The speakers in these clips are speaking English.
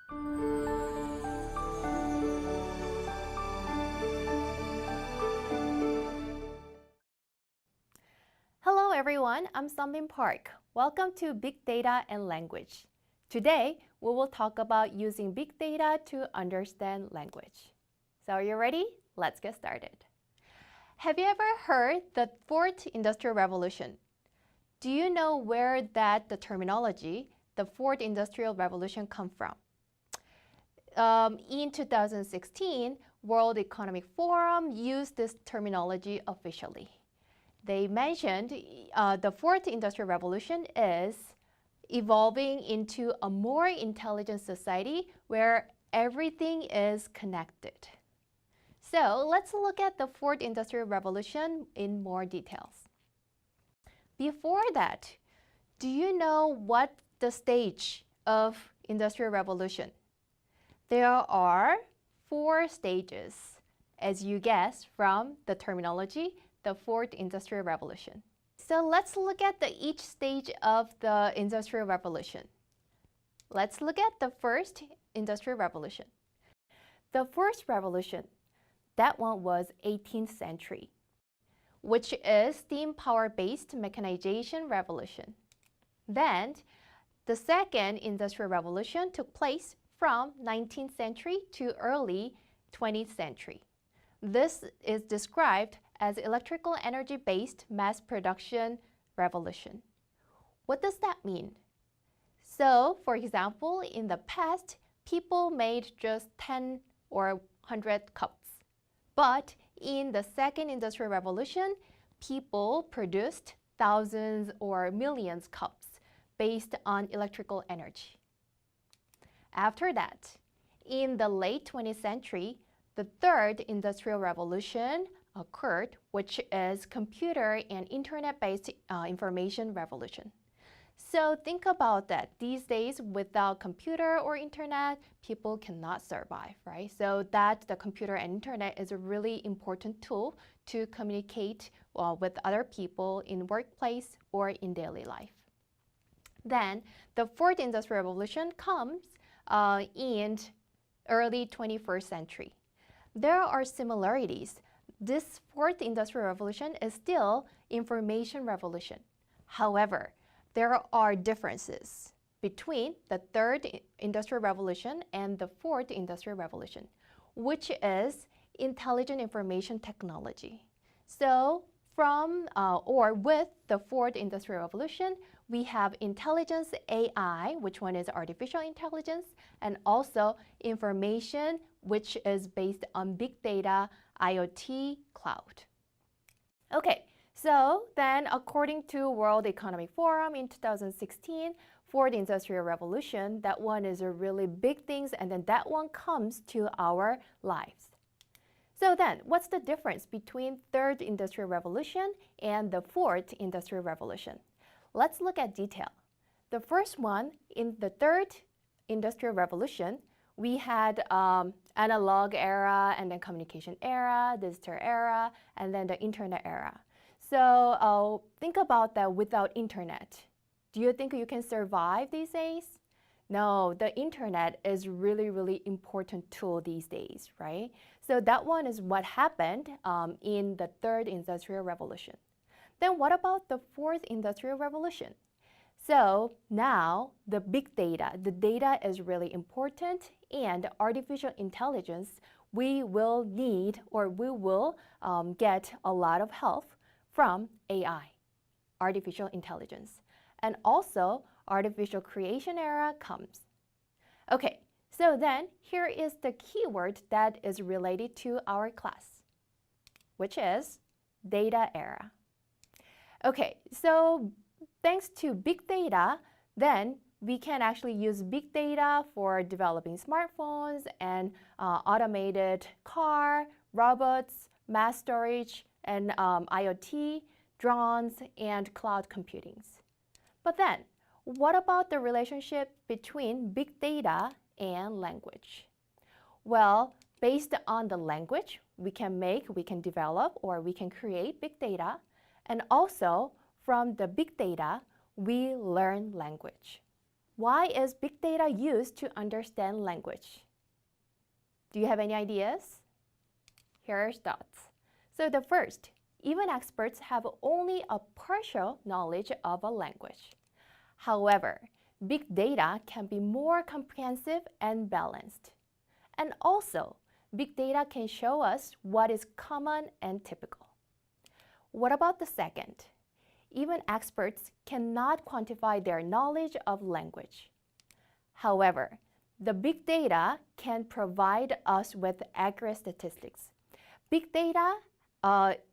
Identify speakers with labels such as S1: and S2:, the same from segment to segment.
S1: Hello everyone, I'm Sunbin Park. Welcome to Big Data and Language. Today, we will talk about using big data to understand language. So are you ready? Let's get started. Have you ever heard the Fourth Industrial Revolution? Do you know where the terminology, the Fourth Industrial Revolution, come from? In 2016, World Economic Forum used this terminology officially. They mentioned the Fourth Industrial Revolution is evolving into a more intelligent society where everything is connected. So let's look at the Fourth Industrial Revolution in more details. Before that, do you know what the stage of Industrial Revolution? There are 4 stages, as you guessed from the terminology, the Fourth Industrial Revolution. So let's look at each stage of the Industrial Revolution. Let's look at the First Industrial Revolution. The first revolution, that one was 18th century, which is steam power-based mechanization revolution. Then, the Second Industrial Revolution took place from 19th century to early 20th century. This is described as electrical energy-based mass production revolution. What does that mean? So, for example, in the past, people made just 10 or 100 cups. But in the Second Industrial Revolution, people produced thousands or millions cups based on electrical energy. After that, in the late 20th century, the Third Industrial Revolution occurred, which is computer and internet-based information revolution. So think about that. These days, without computer or internet, people cannot survive, right? So that the computer and internet is a really important tool to communicate with other people in workplace or in daily life. Then the Fourth Industrial Revolution comes in early 21st century. There are similarities. This Fourth Industrial Revolution is still information revolution. However, there are differences between the Third Industrial Revolution and the Fourth Industrial Revolution, which is intelligent information technology. So with the Fourth Industrial Revolution, we have intelligence AI, which one is artificial intelligence, and also information, which is based on big data, IoT, cloud. Okay, so then according to World Economic Forum in 2016, Fourth Industrial Revolution, that one is a really big thing, and then that one comes to our lives. So then, what's the difference between Third Industrial Revolution and the Fourth Industrial Revolution? Let's look at detail. The first one, in the Third Industrial Revolution, we had analog era, and then communication era, digital era, and then the internet era. So think about that without internet. Do you think you can survive these days? No, the internet is really, really important tool these days, right? So that one is what happened in the Third Industrial Revolution. Then what about the Fourth Industrial Revolution? So now the big data, the data is really important, and artificial intelligence, we will need or we will get a lot of help from AI, artificial intelligence. And also artificial creation era comes. Okay, so then here is the keyword that is related to our class, which is data era. Okay, so thanks to big data, then we can actually use big data for developing smartphones and automated car, robots, mass storage, and IoT, drones, and cloud computing. But then, what about the relationship between big data and language? Well, based on the language, we can develop, or we can create big data. And also, from the big data, we learn language. why is big data used to understand language? Do you have any ideas? Here are thoughts. So the first, even experts have only a partial knowledge of a language. However, big data can be more comprehensive and balanced. And also, big data can show us what is common and typical. What about the second? Even experts cannot quantify their knowledge of language. However, the big data can provide us with accurate statistics. Big data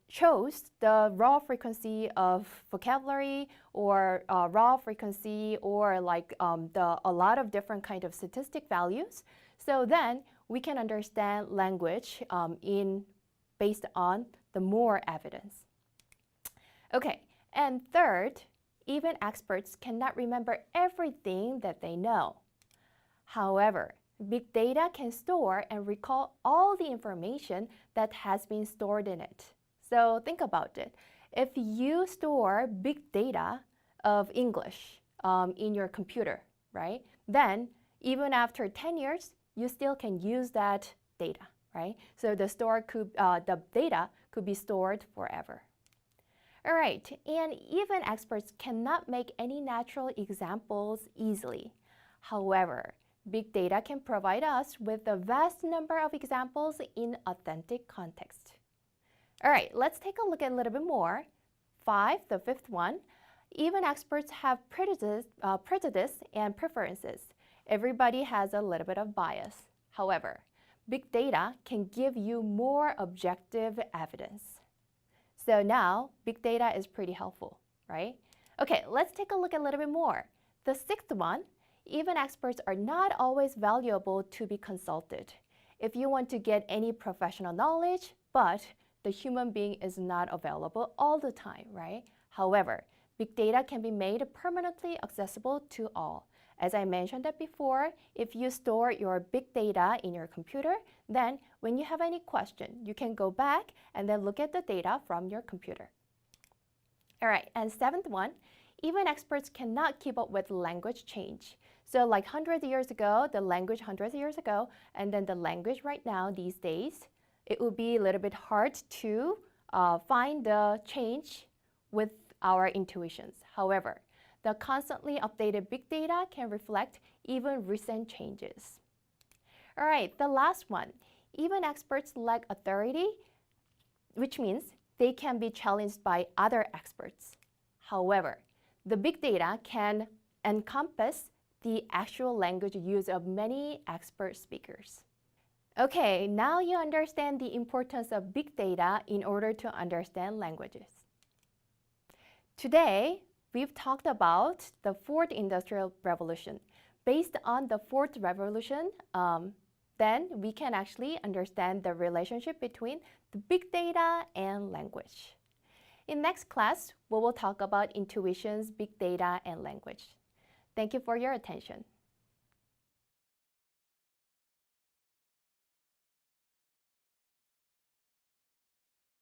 S1: shows the raw frequency of vocabulary or raw frequency or like a lot of different kind of statistic values. So then we can understand language based on the more evidence. Okay, and third, even experts cannot remember everything that they know. However, big data can store and recall all the information that has been stored in it. So think about it. If you store big data of English in your computer, right? Then even after 10 years, you still can use that data, right? So the data could be stored forever. All right, and even experts cannot make any natural examples easily. However, big data can provide us with a vast number of examples in authentic context. All right, let's take a look at a little bit more. 5, the fifth one, even experts have prejudice and preferences. Everybody has a little bit of bias. However, big data can give you more objective evidence. So now, big data is pretty helpful, right? Okay, let's take a look at a little bit more. The sixth one, even experts are not always valuable to be consulted. If you want to get any professional knowledge, but the human being is not available all the time, right? However, big data can be made permanently accessible to all. As I mentioned that before, if you store your big data in your computer, then when you have any question, you can go back and then look at the data from your computer. All right, and seventh one, even experts cannot keep up with language change. So like 100 years ago, the language 100 years ago, and then the language right now these days, it would be a little bit hard to find the change with our intuitions. However, the constantly updated big data can reflect even recent changes. All right, the last one. Even experts lack authority, which means they can be challenged by other experts. However, the big data can encompass the actual language use of many expert speakers. Okay, now you understand the importance of big data in order to understand languages. Today, we've talked about the fourth industrial revolution. Based on the fourth revolution, then we can actually understand the relationship between the big data and language. In next class, we will talk about intuitions, big data, and language. Thank you for your attention.